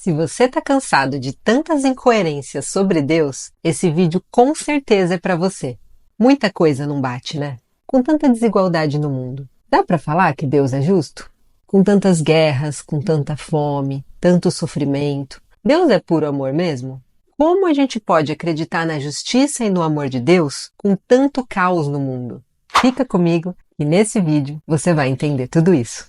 Se você tá cansado de tantas incoerências sobre Deus, esse vídeo com certeza é para você. Muita coisa não bate, né? Com tanta desigualdade no mundo. Dá para falar que Deus é justo? Com tantas guerras, com tanta fome, tanto sofrimento. Deus é puro amor mesmo? Como a gente pode acreditar na justiça e no amor de Deus com tanto caos no mundo? Fica comigo e nesse vídeo você vai entender tudo isso.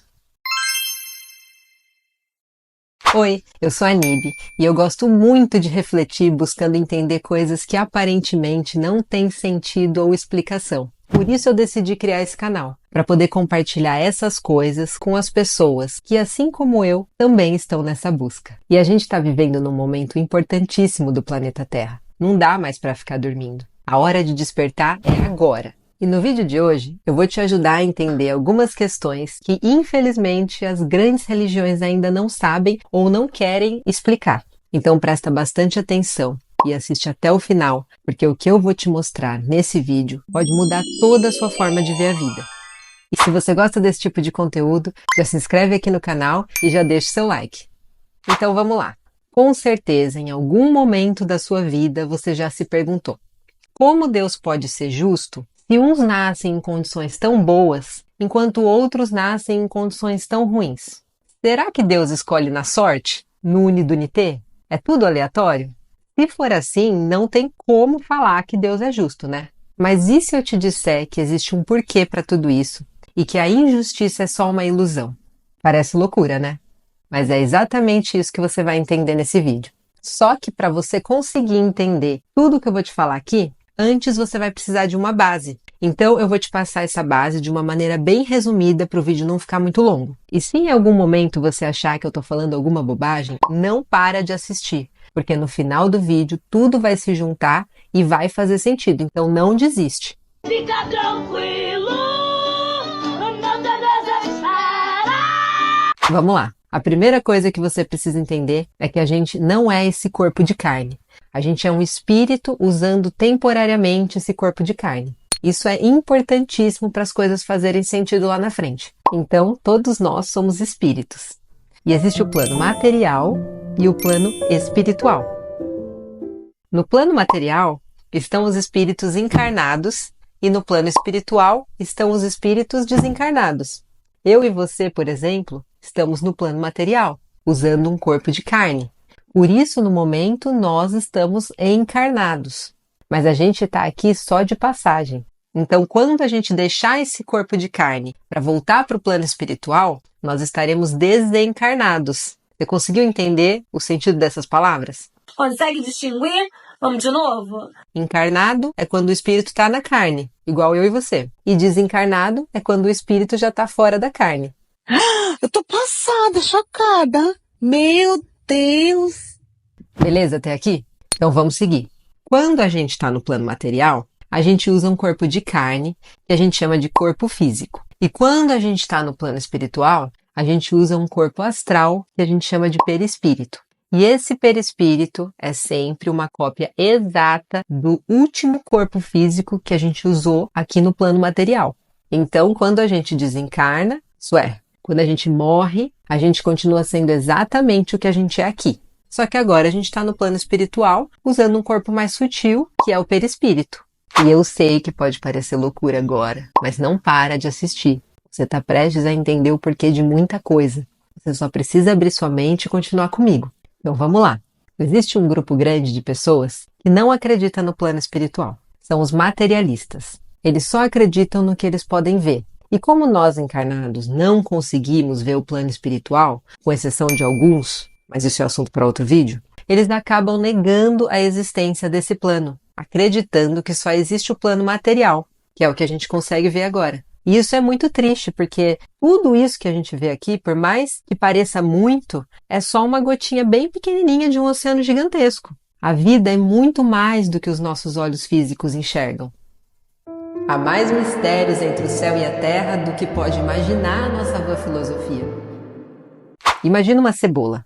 Oi, eu sou a Nibe e eu gosto muito de refletir buscando entender coisas que aparentemente não têm sentido ou explicação. Por isso eu decidi criar esse canal, para poder compartilhar essas coisas com as pessoas que, assim como eu, também estão nessa busca. E a gente está vivendo num momento importantíssimo do planeta Terra. Não dá mais para ficar dormindo. A hora de despertar é agora. E no vídeo de hoje, eu vou te ajudar a entender algumas questões que, infelizmente, as grandes religiões ainda não sabem ou não querem explicar. Então presta bastante atenção e assiste até o final, porque o que eu vou te mostrar nesse vídeo pode mudar toda a sua forma de ver a vida. E se você gosta desse tipo de conteúdo, já se inscreve aqui no canal e já deixa seu like. Então vamos lá. Com certeza, em algum momento da sua vida, você já se perguntou: como Deus pode ser justo se uns nascem em condições tão boas, enquanto outros nascem em condições tão ruins? Será que Deus escolhe na sorte? No Unidunité? É tudo aleatório? Se for assim, não tem como falar que Deus é justo, né? Mas e se eu te disser que existe um porquê para tudo isso e que a injustiça é só uma ilusão? Parece loucura, né? Mas é exatamente isso que você vai entender nesse vídeo. Só que para você conseguir entender tudo que eu vou te falar aqui, antes você vai precisar de uma base. Então eu vou te passar essa base de uma maneira bem resumida para o vídeo não ficar muito longo. E se em algum momento você achar que eu estou falando alguma bobagem, não para de assistir, porque no final do vídeo tudo vai se juntar e vai fazer sentido. Então não desiste. Fica tranquilo, não te desespera. Vamos lá. A primeira coisa que você precisa entender é que a gente não é esse corpo de carne. A gente é um espírito usando temporariamente esse corpo de carne. Isso é importantíssimo para as coisas fazerem sentido lá na frente. Então, todos nós somos espíritos. E existe o plano material e o plano espiritual. No plano material estão os espíritos encarnados e no plano espiritual estão os espíritos desencarnados. Eu e você, por exemplo, estamos no plano material, usando um corpo de carne. Por isso, no momento, nós estamos encarnados. Mas a gente está aqui só de passagem. Então, quando a gente deixar esse corpo de carne para voltar para o plano espiritual, nós estaremos desencarnados. Você conseguiu entender o sentido dessas palavras? Consegue distinguir? Vamos de novo? Encarnado é quando o espírito está na carne, igual eu e você. E desencarnado é quando o espírito já está fora da carne. Eu tô passada, chocada. Meu Deus. Beleza até aqui? Então vamos seguir. Quando a gente está no plano material, a gente usa um corpo de carne, que a gente chama de corpo físico. E quando a gente está no plano espiritual, a gente usa um corpo astral, que a gente chama de perispírito. E esse perispírito é sempre uma cópia exata do último corpo físico que a gente usou aqui no plano material. Então, quando a gente desencarna, isso é, quando a gente morre, a gente continua sendo exatamente o que a gente é aqui. Só que agora a gente está no plano espiritual, usando um corpo mais sutil, que é o perispírito. E eu sei que pode parecer loucura agora, mas não para de assistir. Você está prestes a entender o porquê de muita coisa. Você só precisa abrir sua mente e continuar comigo. Então vamos lá. Existe um grupo grande de pessoas que não acredita no plano espiritual. São os materialistas. Eles só acreditam no que eles podem ver. E como nós encarnados não conseguimos ver o plano espiritual, com exceção de alguns, mas isso é assunto para outro vídeo, eles acabam negando a existência desse plano, acreditando que só existe o plano material, que é o que a gente consegue ver agora. E isso é muito triste, porque tudo isso que a gente vê aqui, por mais que pareça muito, é só uma gotinha bem pequenininha de um oceano gigantesco. A vida é muito mais do que os nossos olhos físicos enxergam. Há mais mistérios entre o céu e a terra do que pode imaginar a nossa vã filosofia. Imagina uma cebola.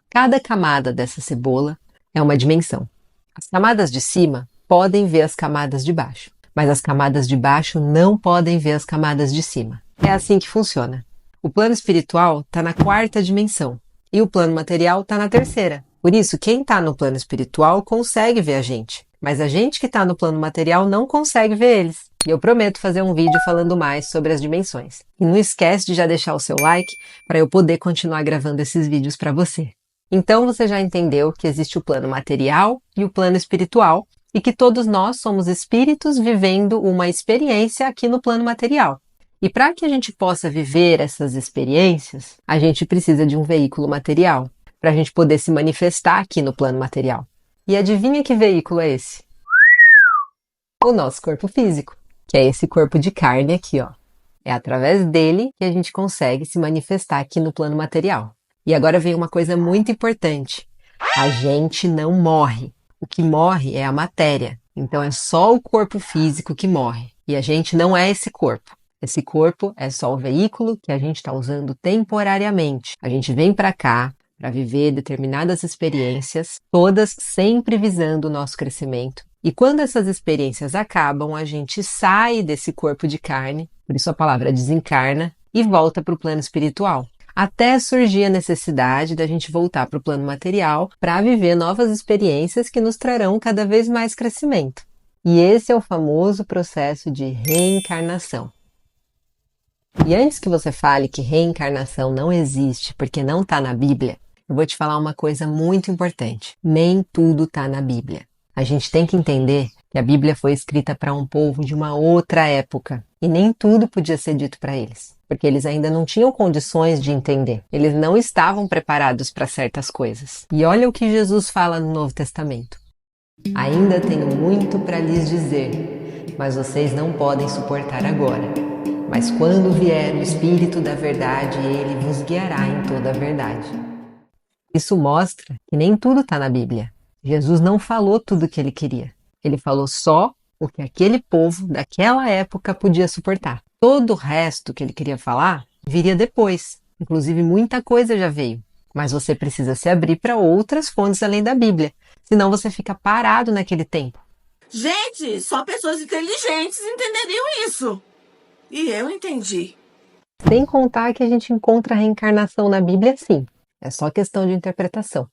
Cada camada dessa cebola é uma dimensão. As camadas de cima podem ver as camadas de baixo, mas as camadas de baixo não podem ver as camadas de cima. É assim que funciona. O plano espiritual está na 4ª dimensão, e o plano material está na terceira. Por isso, quem está no plano espiritual consegue ver a gente, mas a gente que está no plano material não consegue ver eles. E eu prometo fazer um vídeo falando mais sobre as dimensões. E não esquece de já deixar o seu like para eu poder continuar gravando esses vídeos para você. Então você já entendeu que existe o plano material e o plano espiritual e que todos nós somos espíritos vivendo uma experiência aqui no plano material. E para que a gente possa viver essas experiências, a gente precisa de um veículo material, para a gente poder se manifestar aqui no plano material. E adivinha que veículo é esse? O nosso corpo físico, que é esse corpo de carne aqui, ó. É através dele que a gente consegue se manifestar aqui no plano material. E agora vem uma coisa muito importante. A gente não morre. O que morre é a matéria. Então é só o corpo físico que morre. E a gente não é esse corpo. Esse corpo é só o veículo que a gente está usando temporariamente. A gente vem para cá para viver determinadas experiências, todas sempre visando o nosso crescimento. E quando essas experiências acabam, a gente sai desse corpo de carne, por isso a palavra desencarna, e volta para o plano espiritual. Até surgir a necessidade da gente voltar para o plano material para viver novas experiências que nos trarão cada vez mais crescimento. E esse é o famoso processo de reencarnação. E antes que você fale que reencarnação não existe porque não está na Bíblia, eu vou te falar uma coisa muito importante. Nem tudo está na Bíblia. A gente tem que entender que a Bíblia foi escrita para um povo de uma outra época e nem tudo podia ser dito para eles, porque eles ainda não tinham condições de entender. Eles não estavam preparados para certas coisas. E olha o que Jesus fala no Novo Testamento. Ainda tenho muito para lhes dizer, mas vocês não podem suportar agora. Mas quando vier o Espírito da verdade, ele vos guiará em toda a verdade. Isso mostra que nem tudo está na Bíblia. Jesus não falou tudo o que ele queria. Ele falou só o que aquele povo daquela época podia suportar. Todo o resto que ele queria falar viria depois. Inclusive muita coisa já veio. Mas você precisa se abrir para outras fontes além da Bíblia. Senão você fica parado naquele tempo. Gente, só pessoas inteligentes entenderiam isso. E eu entendi. Sem contar que a gente encontra a reencarnação na Bíblia, sim. É só questão de interpretação.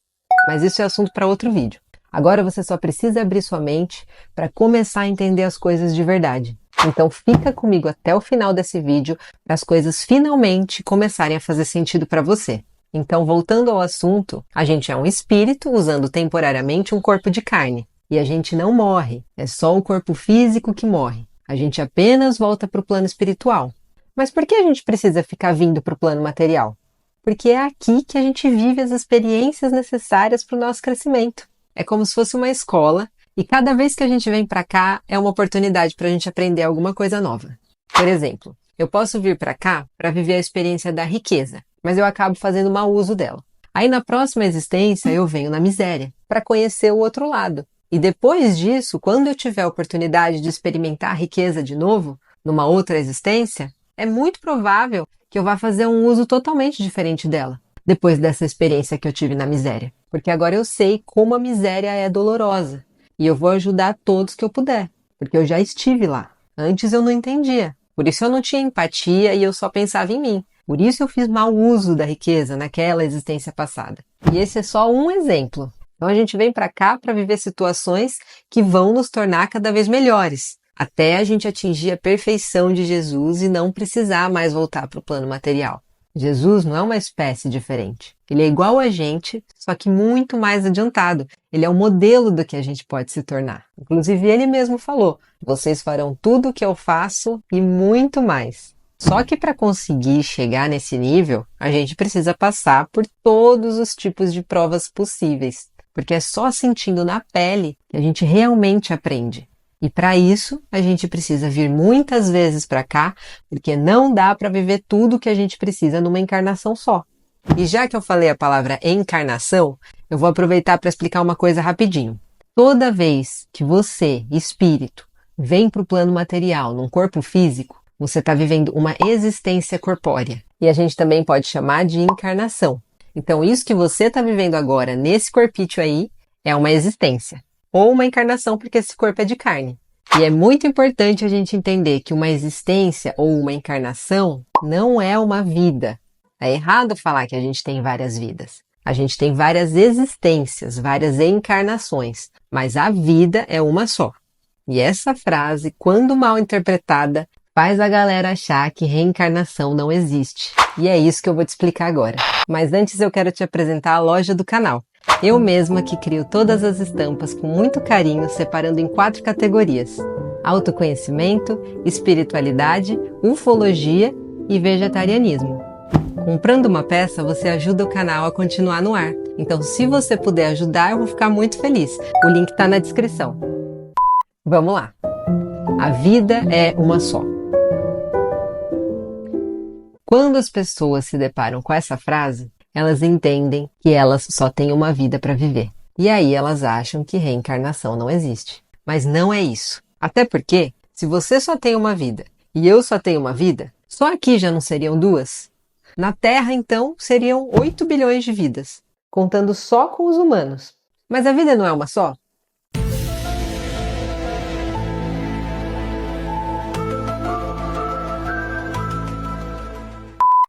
Mas isso é assunto para outro vídeo. Agora você só precisa abrir sua mente para começar a entender as coisas de verdade. Então fica comigo até o final desse vídeo para as coisas finalmente começarem a fazer sentido para você. Então, voltando ao assunto, a gente é um espírito usando temporariamente um corpo de carne. E a gente não morre, é só o corpo físico que morre. A gente apenas volta para o plano espiritual. Mas por que a gente precisa ficar vindo para o plano material? Porque é aqui que a gente vive as experiências necessárias para o nosso crescimento. É como se fosse uma escola e cada vez que a gente vem para cá é uma oportunidade para a gente aprender alguma coisa nova. Por exemplo, eu posso vir para cá para viver a experiência da riqueza, mas eu acabo fazendo mau uso dela. Aí na próxima existência eu venho na miséria para conhecer o outro lado. E depois disso, quando eu tiver a oportunidade de experimentar a riqueza de novo, numa outra existência, é muito provável que eu vá fazer um uso totalmente diferente dela, depois dessa experiência que eu tive na miséria. Porque agora eu sei como a miséria é dolorosa, e eu vou ajudar todos que eu puder, porque eu já estive lá. Antes eu não entendia, por isso eu não tinha empatia e eu só pensava em mim. Por isso eu fiz mau uso da riqueza naquela existência passada. E esse é só um exemplo. Então a gente vem para cá para viver situações que vão nos tornar cada vez melhores, até a gente atingir a perfeição de Jesus e não precisar mais voltar para o plano material. Jesus não é uma espécie diferente. Ele é igual a gente, só que muito mais adiantado. Ele é o modelo do que a gente pode se tornar. Inclusive ele mesmo falou, vocês farão tudo o que eu faço e muito mais. Só que para conseguir chegar nesse nível, a gente precisa passar por todos os tipos de provas possíveis. Porque é só sentindo na pele que a gente realmente aprende. E para isso, a gente precisa vir muitas vezes para cá, porque não dá para viver tudo o que a gente precisa numa encarnação só. E já que eu falei a palavra encarnação, eu vou aproveitar para explicar uma coisa rapidinho. Toda vez que você, espírito, vem para o plano material, num corpo físico, você está vivendo uma existência corpórea. E a gente também pode chamar de encarnação. Então, isso que você está vivendo agora, nesse corpício aí, é uma existência. Ou uma encarnação, porque esse corpo é de carne. E é muito importante a gente entender que uma existência ou uma encarnação não é uma vida. É errado falar que a gente tem várias vidas. A gente tem várias existências, várias encarnações, mas a vida é uma só. E essa frase, quando mal interpretada, faz a galera achar que reencarnação não existe. E é isso que eu vou te explicar agora. Mas antes eu quero te apresentar a loja do canal. Eu mesma que crio todas as estampas com muito carinho, separando em 4 categorias: autoconhecimento, espiritualidade, ufologia e vegetarianismo. Comprando uma peça, você ajuda o canal a continuar no ar. Então, se você puder ajudar, eu vou ficar muito feliz. O link está na descrição. Vamos lá. A vida é uma só. Quando as pessoas se deparam com essa frase, elas entendem que elas só têm uma vida para viver. E aí elas acham que reencarnação não existe. Mas não é isso. Até porque, se você só tem uma vida e eu só tenho uma vida, só aqui já não seriam 2? Na Terra, então, seriam 8 bilhões de vidas, contando só com os humanos. Mas a vida não é uma só?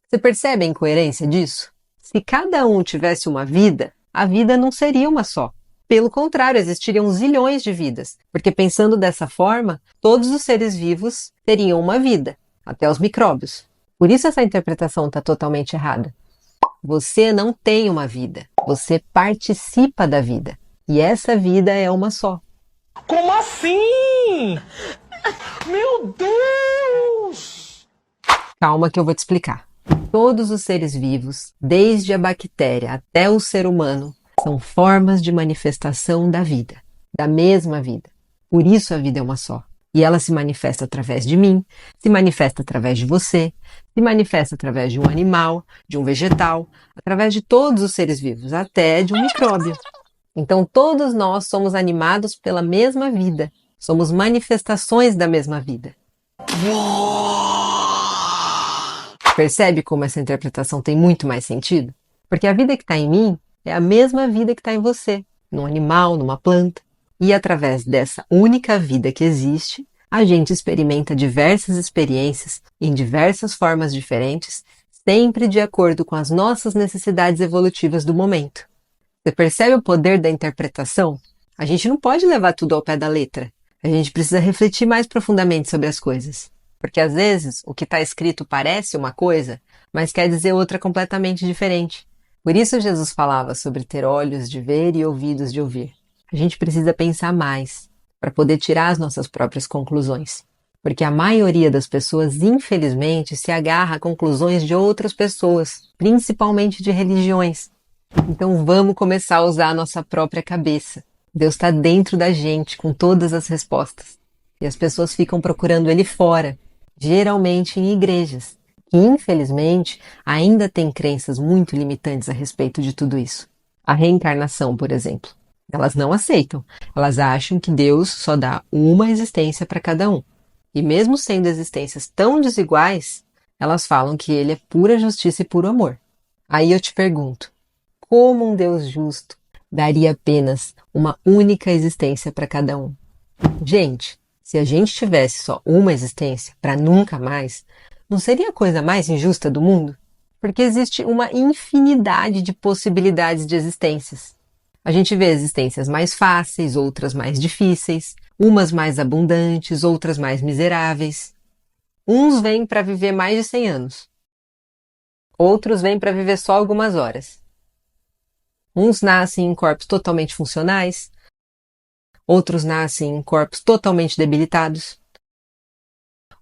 Você percebe a incoerência disso? Se cada um tivesse uma vida, a vida não seria uma só. Pelo contrário, existiriam zilhões de vidas, porque pensando dessa forma, todos os seres vivos teriam uma vida, até os micróbios. Por isso essa interpretação está totalmente errada. Você não tem uma vida, você participa da vida. E essa vida é uma só. Como assim? Meu Deus! Calma que eu vou te explicar. Todos os seres vivos, desde a bactéria até o ser humano, são formas de manifestação da vida, da mesma vida. Por isso a vida é uma só. E ela se manifesta através de mim, se manifesta através de você, se manifesta através de um animal, de um vegetal, através de todos os seres vivos, até de um micróbio. Então todos nós somos animados pela mesma vida, somos manifestações da mesma vida. Percebe como essa interpretação tem muito mais sentido? Porque a vida que está em mim é a mesma vida que está em você, num animal, numa planta. E através dessa única vida que existe, a gente experimenta diversas experiências em diversas formas diferentes, sempre de acordo com as nossas necessidades evolutivas do momento. Você percebe o poder da interpretação? A gente não pode levar tudo ao pé da letra. A gente precisa refletir mais profundamente sobre as coisas. Porque às vezes o que está escrito parece uma coisa, mas quer dizer outra completamente diferente. Por isso Jesus falava sobre ter olhos de ver e ouvidos de ouvir. A gente precisa pensar mais para poder tirar as nossas próprias conclusões. Porque a maioria das pessoas, infelizmente, se agarra a conclusões de outras pessoas, principalmente de religiões. Então vamos começar a usar a nossa própria cabeça. Deus está dentro da gente com todas as respostas. E as pessoas ficam procurando Ele fora, geralmente em igrejas, que infelizmente ainda tem crenças muito limitantes a respeito de tudo isso. A reencarnação, por exemplo. Elas não aceitam. Elas acham que Deus só dá uma existência para cada um. E mesmo sendo existências tão desiguais, elas falam que Ele é pura justiça e puro amor. Aí eu te pergunto, como um Deus justo daria apenas uma única existência para cada um? Gente, se a gente tivesse só uma existência para nunca mais, não seria a coisa mais injusta do mundo? Porque existe uma infinidade de possibilidades de existências. A gente vê existências mais fáceis, outras mais difíceis, umas mais abundantes, outras mais miseráveis. Uns vêm para viver mais de 100 anos. Outros vêm para viver só algumas horas. Uns nascem em corpos totalmente funcionais, outros nascem em corpos totalmente debilitados.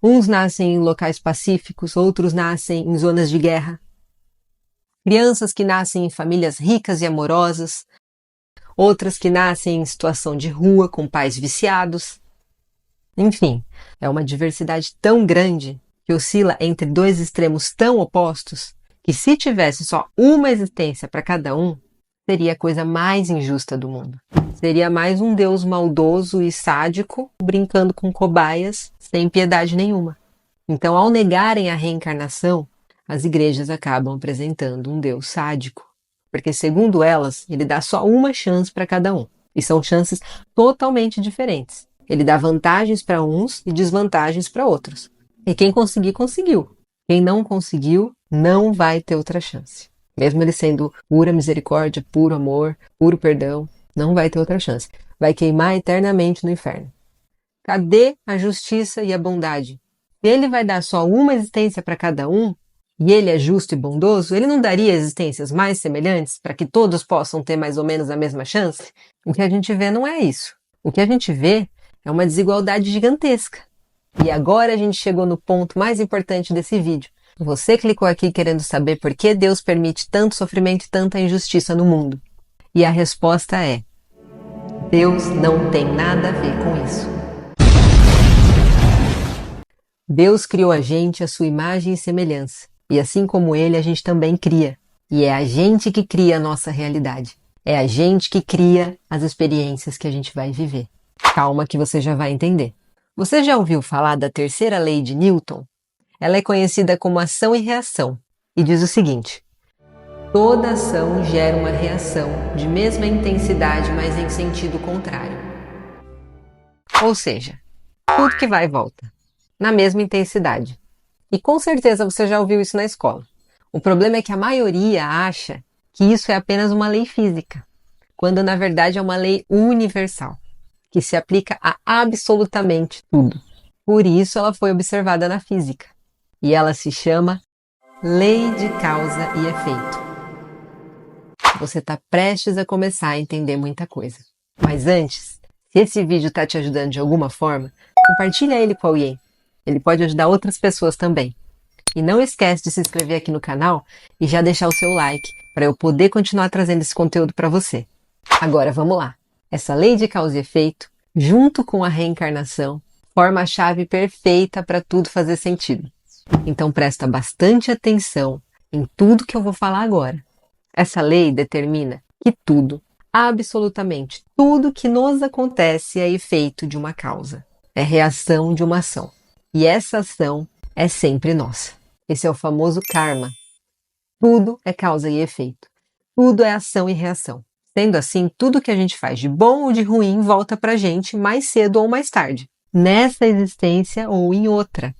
Uns nascem em locais pacíficos, outros nascem em zonas de guerra. Crianças que nascem em famílias ricas e amorosas, outras que nascem em situação de rua com pais viciados. Enfim, é uma diversidade tão grande que oscila entre 2 extremos tão opostos que se tivesse só uma existência para cada um, seria a coisa mais injusta do mundo. Seria mais um Deus maldoso e sádico brincando com cobaias sem piedade nenhuma. Então, ao negarem a reencarnação, as igrejas acabam apresentando um Deus sádico. Porque, segundo elas, ele dá só uma chance para cada um. E são chances totalmente diferentes. Ele dá vantagens para uns e desvantagens para outros. E quem conseguir, conseguiu. Quem não conseguiu, não vai ter outra chance. Mesmo ele sendo pura misericórdia, puro amor, puro perdão, não vai ter outra chance. Vai queimar eternamente no inferno. Cadê a justiça e a bondade? Se ele vai dar só uma existência para cada um, e ele é justo e bondoso, ele não daria existências mais semelhantes para que todos possam ter mais ou menos a mesma chance? O que a gente vê não é isso. O que a gente vê é uma desigualdade gigantesca. E agora a gente chegou no ponto mais importante desse vídeo. Você clicou aqui querendo saber por que Deus permite tanto sofrimento e tanta injustiça no mundo. E a resposta é: Deus não tem nada a ver com isso. Deus criou a gente à sua imagem e semelhança. E assim como ele, a gente também cria. E é a gente que cria a nossa realidade. É a gente que cria as experiências que a gente vai viver. Calma que você já vai entender. Você já ouviu falar da terceira lei de Newton? Ela é conhecida como ação e reação. E diz o seguinte: toda ação gera uma reação de mesma intensidade, mas em sentido contrário. Ou seja, tudo que vai e volta, na mesma intensidade. E com certeza você já ouviu isso na escola. O problema é que a maioria acha que isso é apenas uma lei física, quando na verdade é uma lei universal, que se aplica a absolutamente tudo. Por isso ela foi observada na física. E ela se chama Lei de Causa e Efeito. Você está prestes a começar a entender muita coisa. Mas antes, se esse vídeo está te ajudando de alguma forma, compartilha ele com alguém. Ele pode ajudar outras pessoas também. E não esquece de se inscrever aqui no canal e já deixar o seu like para eu poder continuar trazendo esse conteúdo para você. Agora vamos lá. Essa lei de causa e efeito, junto com a reencarnação, forma a chave perfeita para tudo fazer sentido. Então presta bastante atenção em tudo que eu vou falar agora. Essa lei determina que tudo, absolutamente tudo que nos acontece é efeito de uma causa, é reação de uma ação. E essa ação é sempre nossa. Esse é o famoso karma. Tudo é causa e efeito. Tudo é ação e reação. Sendo assim, tudo que a gente faz de bom ou de ruim volta pra gente mais cedo ou mais tarde. Nessa existência ou em outra.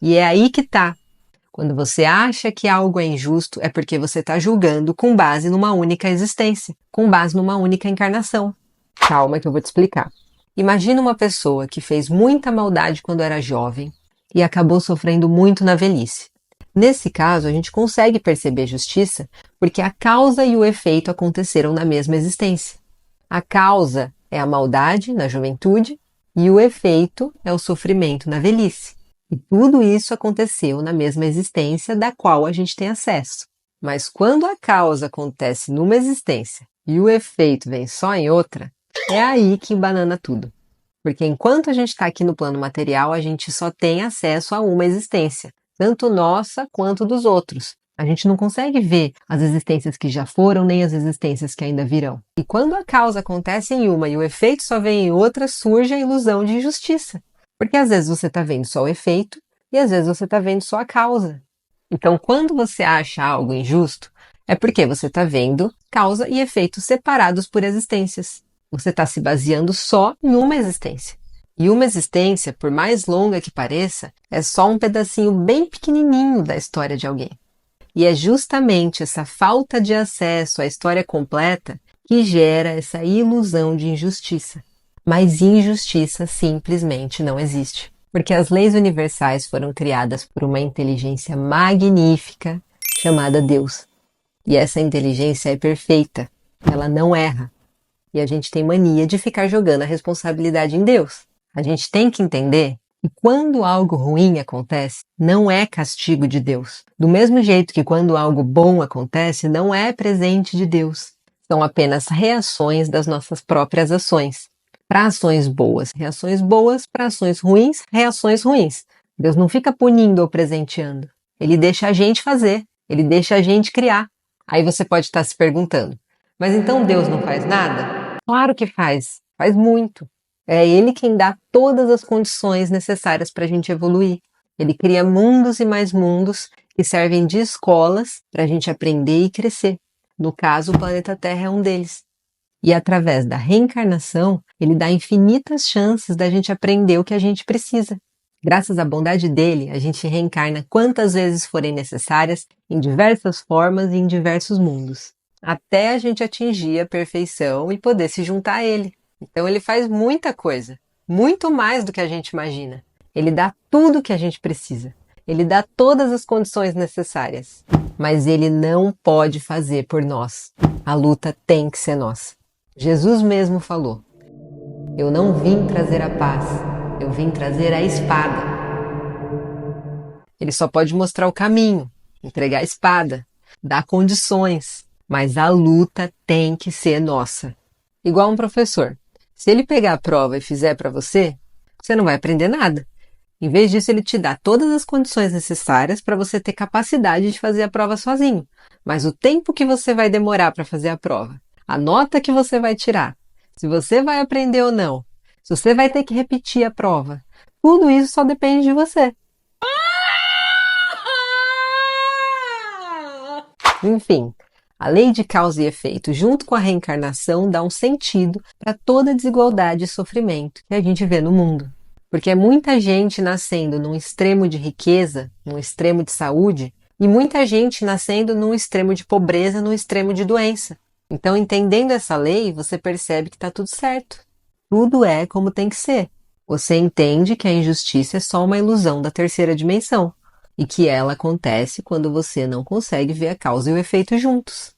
E é aí que tá. Quando você acha que algo é injusto, é porque você está julgando com base numa única existência, com base numa única encarnação. Calma que eu vou te explicar. Imagina uma pessoa que fez muita maldade quando era jovem e acabou sofrendo muito na velhice. Nesse caso, a gente consegue perceber justiça porque a causa e o efeito aconteceram na mesma existência. A causa é a maldade na juventude e o efeito é o sofrimento na velhice. E tudo isso aconteceu na mesma existência da qual a gente tem acesso. Mas quando a causa acontece numa existência e o efeito vem só em outra, é aí que embanana tudo. Porque enquanto a gente está aqui no plano material, a gente só tem acesso a uma existência, tanto nossa quanto dos outros. A gente não consegue ver as existências que já foram, nem as existências que ainda virão. E quando a causa acontece em uma e o efeito só vem em outra, surge a ilusão de injustiça. Porque às vezes você está vendo só o efeito e às vezes você está vendo só a causa. Então, quando você acha algo injusto, é porque você está vendo causa e efeito separados por existências. Você está se baseando só em uma existência. E uma existência, por mais longa que pareça, é só um pedacinho bem pequenininho da história de alguém. E é justamente essa falta de acesso à história completa que gera essa ilusão de injustiça. Mas injustiça simplesmente não existe. Porque as leis universais foram criadas por uma inteligência magnífica chamada Deus. E essa inteligência é perfeita. Ela não erra. E a gente tem mania de ficar jogando a responsabilidade em Deus. A gente tem que entender que quando algo ruim acontece, não é castigo de Deus. Do mesmo jeito que quando algo bom acontece, não é presente de Deus. São apenas reações das nossas próprias ações. Para ações boas, reações boas. Para ações ruins, reações ruins. Deus não fica punindo ou presenteando. Ele deixa a gente fazer. Ele deixa a gente criar. Aí você pode estar se perguntando, mas então Deus não faz nada? Claro que faz. Faz muito. É Ele quem dá todas as condições necessárias para a gente evoluir. Ele cria mundos e mais mundos que servem de escolas para a gente aprender e crescer. No caso, o planeta Terra é um deles. E através da reencarnação, ele dá infinitas chances da gente aprender o que a gente precisa. Graças à bondade dele, a gente reencarna quantas vezes forem necessárias, em diversas formas e em diversos mundos, até a gente atingir a perfeição e poder se juntar a ele. Então ele faz muita coisa, muito mais do que a gente imagina. Ele dá tudo o que a gente precisa. Ele dá todas as condições necessárias. Mas ele não pode fazer por nós. A luta tem que ser nossa. Jesus mesmo falou: eu não vim trazer a paz, eu vim trazer a espada. Ele só pode mostrar o caminho, entregar a espada, dar condições, mas a luta tem que ser nossa. Igual um professor. Se ele pegar a prova e fizer para você, você não vai aprender nada. Em vez disso, ele te dá todas as condições necessárias para você ter capacidade de fazer a prova sozinho. Mas o tempo que você vai demorar para fazer a prova, a nota que você vai tirar, se você vai aprender ou não, se você vai ter que repetir a prova, tudo isso só depende de você. Enfim, a lei de causa e efeito, junto com a reencarnação, dá um sentido para toda a desigualdade e sofrimento que a gente vê no mundo. Porque é muita gente nascendo num extremo de riqueza, num extremo de saúde, e muita gente nascendo num extremo de pobreza, num extremo de doença. Então, entendendo essa lei, você percebe que está tudo certo. Tudo é como tem que ser. Você entende que a injustiça é só uma ilusão da terceira dimensão, e que ela acontece quando você não consegue ver a causa e o efeito juntos.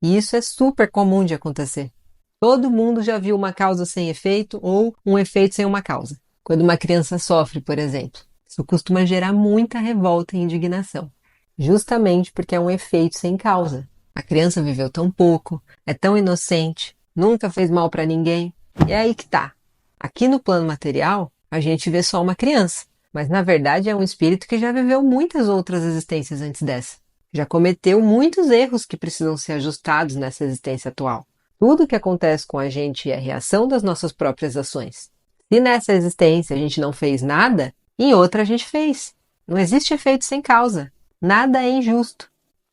E isso é super comum de acontecer. Todo mundo já viu uma causa sem efeito ou um efeito sem uma causa. Quando uma criança sofre, por exemplo, isso costuma gerar muita revolta e indignação, justamente porque é um efeito sem causa. A criança viveu tão pouco, é tão inocente, nunca fez mal para ninguém. E é aí que tá. Aqui no plano material, a gente vê só uma criança, mas na verdade é um espírito que já viveu muitas outras existências antes dessa. Já cometeu muitos erros que precisam ser ajustados nessa existência atual. Tudo que acontece com a gente é reação das nossas próprias ações. Se nessa existência a gente não fez nada, em outra a gente fez. Não existe efeito sem causa. Nada é injusto.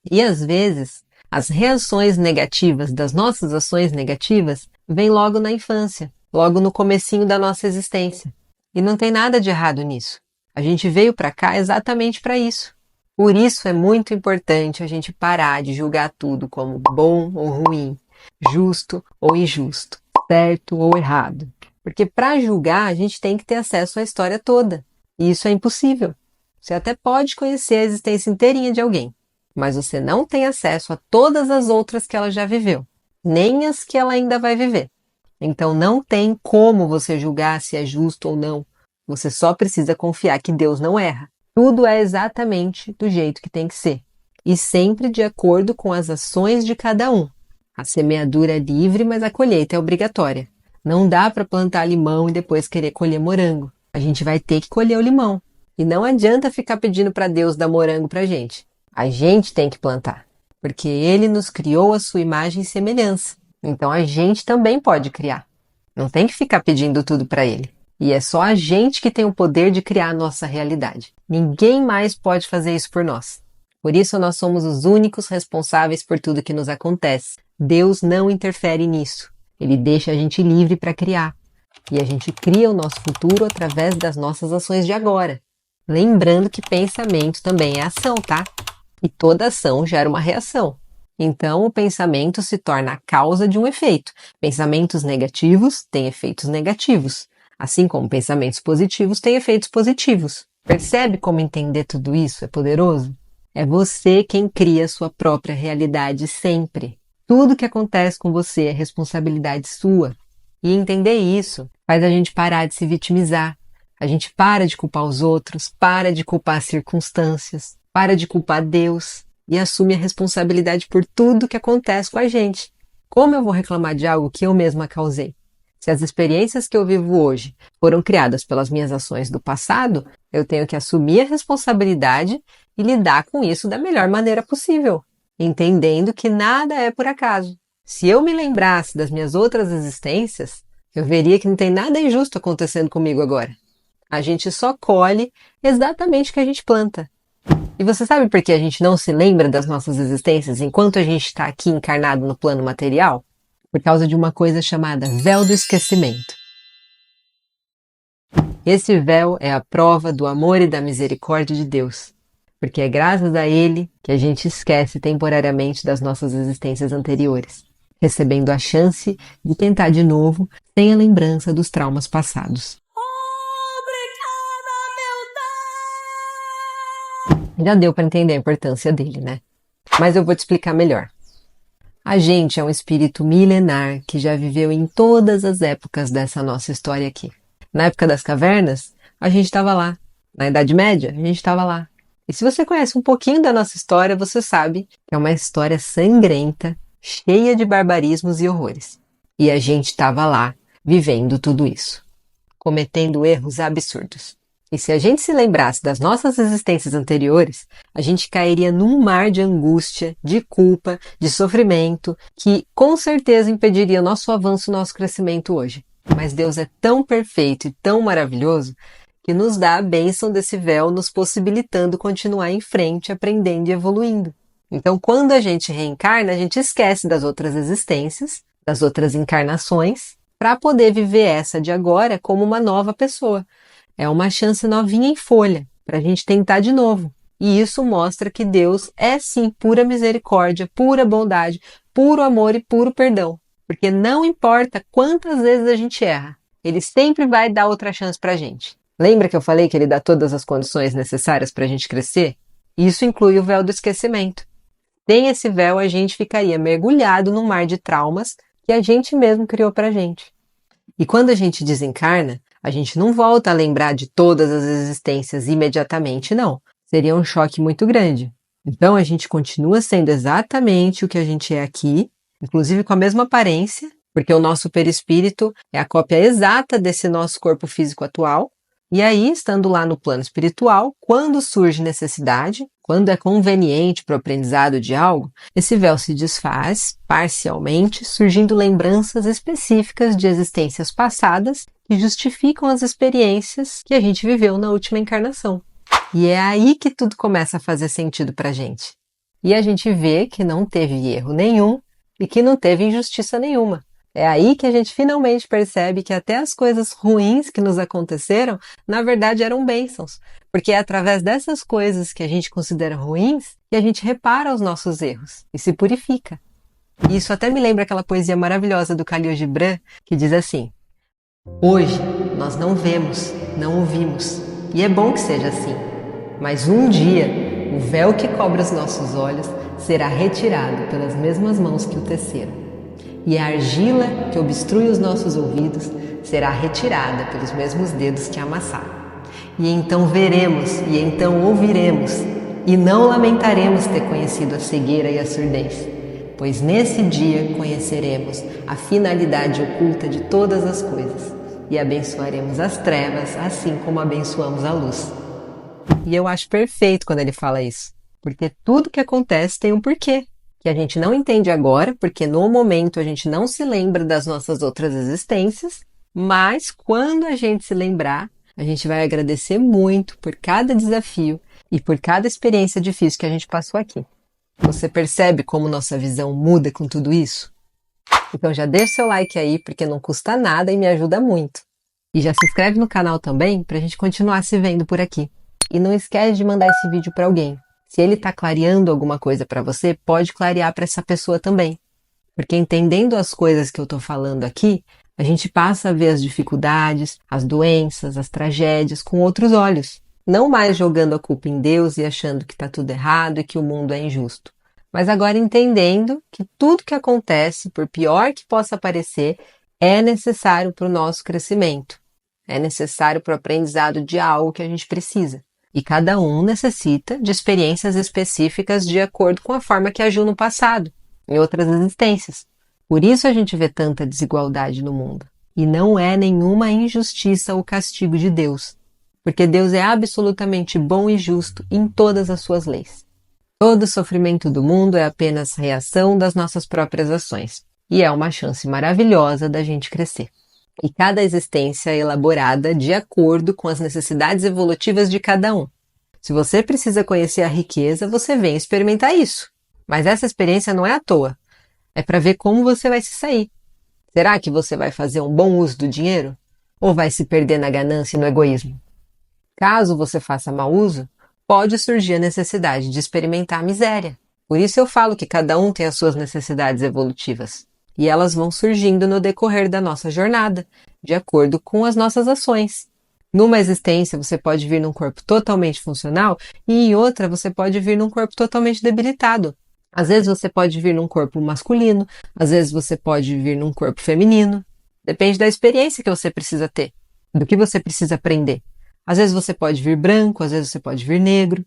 E às vezes, as reações negativas das nossas ações negativas vêm logo na infância, logo no comecinho da nossa existência. E não tem nada de errado nisso. A gente veio para cá exatamente para isso. Por isso é muito importante a gente parar de julgar tudo como bom ou ruim, justo ou injusto, certo ou errado. Porque para julgar, a gente tem que ter acesso à história toda. E isso é impossível. Você até pode conhecer a existência inteirinha de alguém, mas você não tem acesso a todas as outras que ela já viveu, nem as que ela ainda vai viver. Então não tem como você julgar se é justo ou não. Você só precisa confiar que Deus não erra. Tudo é exatamente do jeito que tem que ser. E sempre de acordo com as ações de cada um. A semeadura é livre, mas a colheita é obrigatória. Não dá para plantar limão e depois querer colher morango. A gente vai ter que colher o limão. E não adianta ficar pedindo para Deus dar morango para a gente tem que plantar. Porque Ele nos criou a sua imagem e semelhança. Então a gente também pode criar. Não tem que ficar pedindo tudo para Ele. E é só a gente que tem o poder de criar a nossa realidade. Ninguém mais pode fazer isso por nós. Por isso nós somos os únicos responsáveis por tudo que nos acontece. Deus não interfere nisso. Ele deixa a gente livre para criar. E a gente cria o nosso futuro através das nossas ações de agora. Lembrando que pensamento também é ação, tá? E toda ação gera uma reação. Então, o pensamento se torna a causa de um efeito. Pensamentos negativos têm efeitos negativos, assim como pensamentos positivos têm efeitos positivos. Percebe como entender tudo isso é poderoso? É você quem cria a sua própria realidade sempre. Tudo que acontece com você é responsabilidade sua. E entender isso faz a gente parar de se vitimizar. A gente para de culpar os outros, para de culpar as circunstâncias, para de culpar Deus e assume a responsabilidade por tudo que acontece com a gente. Como eu vou reclamar de algo que eu mesma causei? Se as experiências que eu vivo hoje foram criadas pelas minhas ações do passado, eu tenho que assumir a responsabilidade e lidar com isso da melhor maneira possível, entendendo que nada é por acaso. Se eu me lembrasse das minhas outras existências, eu veria que não tem nada injusto acontecendo comigo agora. A gente só colhe exatamente o que a gente planta. E você sabe por que a gente não se lembra das nossas existências enquanto a gente está aqui encarnado no plano material? Por causa de uma coisa chamada véu do esquecimento. Esse véu é a prova do amor e da misericórdia de Deus, porque é graças a ele que a gente esquece temporariamente das nossas existências anteriores, recebendo a chance de tentar de novo sem a lembrança dos traumas passados. Já deu para entender a importância dele, né? Mas eu vou te explicar melhor. A gente é um espírito milenar que já viveu em todas as épocas dessa nossa história aqui. Na época das cavernas, a gente estava lá. Na Idade Média, a gente estava lá. E se você conhece um pouquinho da nossa história, você sabe que é uma história sangrenta, cheia de barbarismos e horrores. E a gente estava lá, vivendo tudo isso, cometendo erros absurdos. E se a gente se lembrasse das nossas existências anteriores, a gente cairia num mar de angústia, de culpa, de sofrimento, que com certeza impediria nosso avanço, nosso crescimento hoje. Mas Deus é tão perfeito e tão maravilhoso que nos dá a bênção desse véu, nos possibilitando continuar em frente, aprendendo e evoluindo. Então, quando a gente reencarna, a gente esquece das outras existências, das outras encarnações, para poder viver essa de agora como uma nova pessoa. É uma chance novinha em folha, para a gente tentar de novo. E isso mostra que Deus é sim pura misericórdia, pura bondade, puro amor e puro perdão. Porque não importa quantas vezes a gente erra, Ele sempre vai dar outra chance para a gente. Lembra que eu falei que Ele dá todas as condições necessárias para a gente crescer? Isso inclui o véu do esquecimento. Sem esse véu, a gente ficaria mergulhado num mar de traumas que a gente mesmo criou para a gente. E quando a gente desencarna, a gente não volta a lembrar de todas as existências imediatamente, não. Seria um choque muito grande. Então a gente continua sendo exatamente o que a gente é aqui, inclusive com a mesma aparência, porque o nosso perispírito é a cópia exata desse nosso corpo físico atual. E aí, estando lá no plano espiritual, quando surge necessidade, quando é conveniente para o aprendizado de algo, esse véu se desfaz parcialmente, surgindo lembranças específicas de existências passadas que justificam as experiências que a gente viveu na última encarnação. E é aí que tudo começa a fazer sentido para a gente. E a gente vê que não teve erro nenhum e que não teve injustiça nenhuma. É aí que a gente finalmente percebe que até as coisas ruins que nos aconteceram, na verdade eram bênçãos. Porque é através dessas coisas que a gente considera ruins que a gente repara os nossos erros e se purifica. E isso até me lembra aquela poesia maravilhosa do Khalil Gibran, que diz assim: hoje nós não vemos, não ouvimos, e é bom que seja assim. Mas um dia, o véu que cobre os nossos olhos será retirado pelas mesmas mãos que o teceram. E a argila que obstrui os nossos ouvidos será retirada pelos mesmos dedos que amassaram. E então veremos, e então ouviremos, e não lamentaremos ter conhecido a cegueira e a surdez, pois nesse dia conheceremos a finalidade oculta de todas as coisas, e abençoaremos as trevas, assim como abençoamos a luz. E eu acho perfeito quando ele fala isso, porque tudo que acontece tem um porquê, que a gente não entende agora, porque no momento a gente não se lembra das nossas outras existências, mas quando a gente se lembrar, a gente vai agradecer muito por cada desafio e por cada experiência difícil que a gente passou aqui. Você percebe como nossa visão muda com tudo isso? Então já deixa seu like aí, porque não custa nada e me ajuda muito. E já se inscreve no canal também para a gente continuar se vendo por aqui. E não esquece de mandar esse vídeo para alguém. Se ele está clareando alguma coisa para você, pode clarear para essa pessoa também. Porque entendendo as coisas que eu estou falando aqui, a gente passa a ver as dificuldades, as doenças, as tragédias com outros olhos. Não mais jogando a culpa em Deus e achando que está tudo errado e que o mundo é injusto. Mas agora entendendo que tudo que acontece, por pior que possa parecer, é necessário para o nosso crescimento. É necessário para o aprendizado de algo que a gente precisa. E cada um necessita de experiências específicas de acordo com a forma que agiu no passado, em outras existências. Por isso a gente vê tanta desigualdade no mundo. E não é nenhuma injustiça ou castigo de Deus, porque Deus é absolutamente bom e justo em todas as suas leis. Todo sofrimento do mundo é apenas reação das nossas próprias ações, e é uma chance maravilhosa da gente crescer. E cada existência é elaborada de acordo com as necessidades evolutivas de cada um. Se você precisa conhecer a riqueza, você vem experimentar isso. Mas essa experiência não é à toa. É para ver como você vai se sair. Será que você vai fazer um bom uso do dinheiro? ou vai se perder na ganância e no egoísmo? Caso você faça mau uso, pode surgir a necessidade de experimentar a miséria. Por isso eu falo que cada um tem as suas necessidades evolutivas. E elas vão surgindo no decorrer da nossa jornada, de acordo com as nossas ações. Numa existência você pode vir num corpo totalmente funcional e em outra você pode vir num corpo totalmente debilitado. Às vezes você pode vir num corpo masculino, às vezes você pode vir num corpo feminino. Depende da experiência que você precisa ter, do que você precisa aprender. Às vezes você pode vir branco, às vezes você pode vir negro,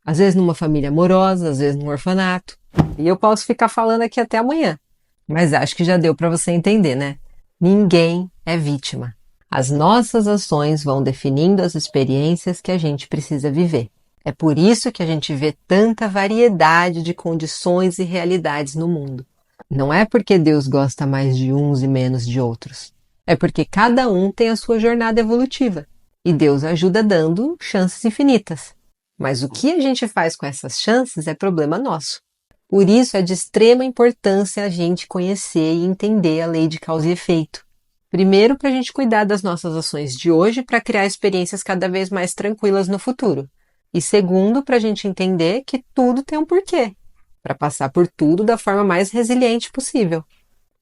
às vezes numa família amorosa, às vezes num orfanato. E eu posso ficar falando aqui até amanhã, mas acho que já deu para você entender, né? Ninguém é vítima. As nossas ações vão definindo as experiências que a gente precisa viver. É por isso que a gente vê tanta variedade de condições e realidades no mundo. Não é porque Deus gosta mais de uns e menos de outros. É porque cada um tem a sua jornada evolutiva. E Deus ajuda dando chances infinitas. Mas o que a gente faz com essas chances é problema nosso. Por isso é de extrema importância a gente conhecer e entender a lei de causa e efeito. Primeiro, para a gente cuidar das nossas ações de hoje para criar experiências cada vez mais tranquilas no futuro. E segundo, para a gente entender que tudo tem um porquê, para passar por tudo da forma mais resiliente possível.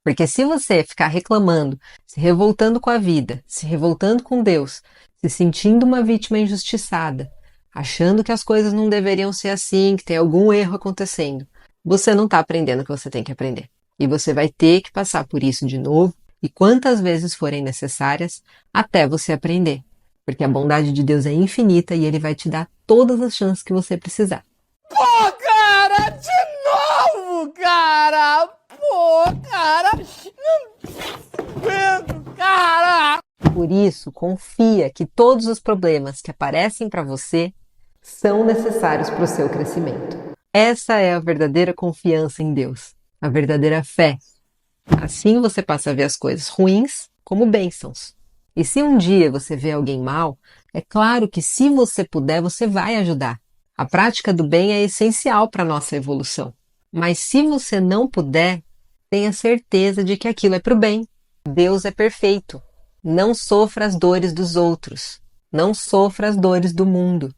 Porque se você ficar reclamando, se revoltando com a vida, se revoltando com Deus, se sentindo uma vítima injustiçada, achando que as coisas não deveriam ser assim, que tem algum erro acontecendo, você não está aprendendo o que você tem que aprender. E você vai ter que passar por isso de novo e quantas vezes forem necessárias até você aprender. Porque a bondade de Deus é infinita e Ele vai te dar todas as chances que você precisar. Pô, cara, de novo, cara! Pô, cara! Não aguento, cara! Por isso, confia que todos os problemas que aparecem para você são necessários para o seu crescimento. Essa é a verdadeira confiança em Deus, a verdadeira fé. Assim você passa a ver as coisas ruins como bênçãos. E se um dia você vê alguém mal, é claro que se você puder, você vai ajudar. A prática do bem é essencial para a nossa evolução. Mas se você não puder, tenha certeza de que aquilo é para o bem. Deus é perfeito. Não sofra as dores dos outros. Não sofra as dores do mundo.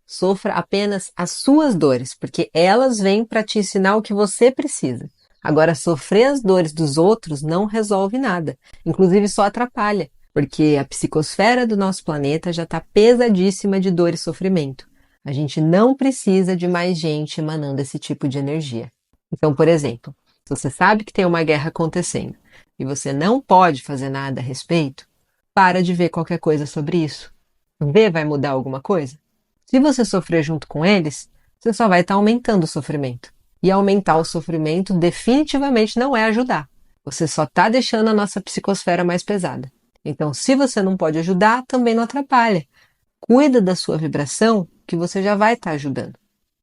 Sofra apenas as suas dores, porque elas vêm para te ensinar o que você precisa. Agora, sofrer as dores dos outros não resolve nada. Inclusive, só atrapalha. Porque a psicosfera do nosso planeta já está pesadíssima de dor e sofrimento. A gente não precisa de mais gente emanando esse tipo de energia. Então, por exemplo, se você sabe que tem uma guerra acontecendo e você não pode fazer nada a respeito, para de ver qualquer coisa sobre isso. Ver vai mudar alguma coisa? Se você sofrer junto com eles, você só vai estar aumentando o sofrimento. E aumentar o sofrimento definitivamente não é ajudar. Você só está deixando a nossa psicosfera mais pesada. Então, se você não pode ajudar, também não atrapalha. Cuida da sua vibração, que você já vai estar ajudando.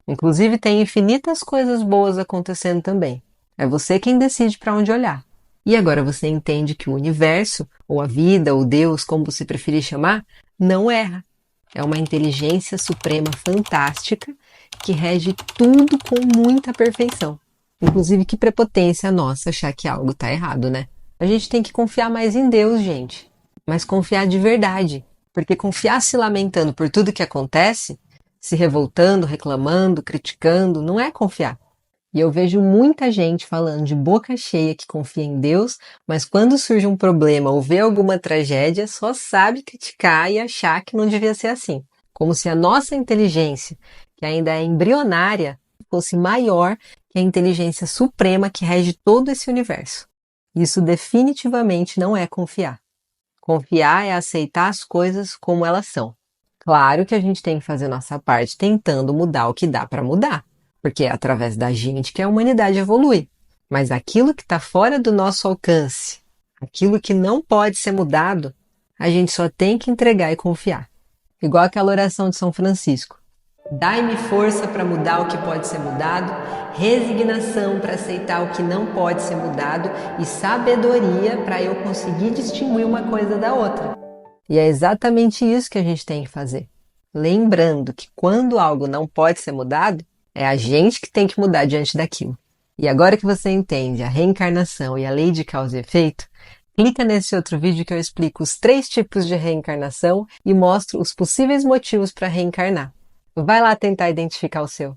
Inclusive, tem infinitas coisas boas acontecendo também. É você quem decide para onde olhar. E agora você entende que o universo, ou a vida, ou Deus, como você preferir chamar, não erra. É uma inteligência suprema fantástica que rege tudo com muita perfeição. Inclusive, que prepotência nossa achar que algo está errado, né? A gente tem que confiar mais em Deus, gente. Mas confiar de verdade. Porque confiar se lamentando por tudo que acontece, se revoltando, reclamando, criticando, não é confiar. E eu vejo muita gente falando de boca cheia que confia em Deus, mas quando surge um problema ou vê alguma tragédia, só sabe criticar e achar que não devia ser assim. Como se a nossa inteligência, que ainda é embrionária, fosse maior que a inteligência suprema que rege todo esse universo. Isso definitivamente não é confiar. Confiar é aceitar as coisas como elas são. Claro que a gente tem que fazer nossa parte tentando mudar o que dá para mudar, porque é através da gente que a humanidade evolui. Mas aquilo que está fora do nosso alcance, aquilo que não pode ser mudado, a gente só tem que entregar e confiar. Igual aquela oração de São Francisco. Dai-me força para mudar o que pode ser mudado, resignação para aceitar o que não pode ser mudado e sabedoria para eu conseguir distinguir uma coisa da outra. E é exatamente isso que a gente tem que fazer. Lembrando que quando algo não pode ser mudado, é a gente que tem que mudar diante daquilo. E agora que você entende a reencarnação e a lei de causa e efeito, Clica nesse outro vídeo que eu explico os 3 tipos de reencarnação e mostro os possíveis motivos para reencarnar. Vai lá tentar identificar o seu.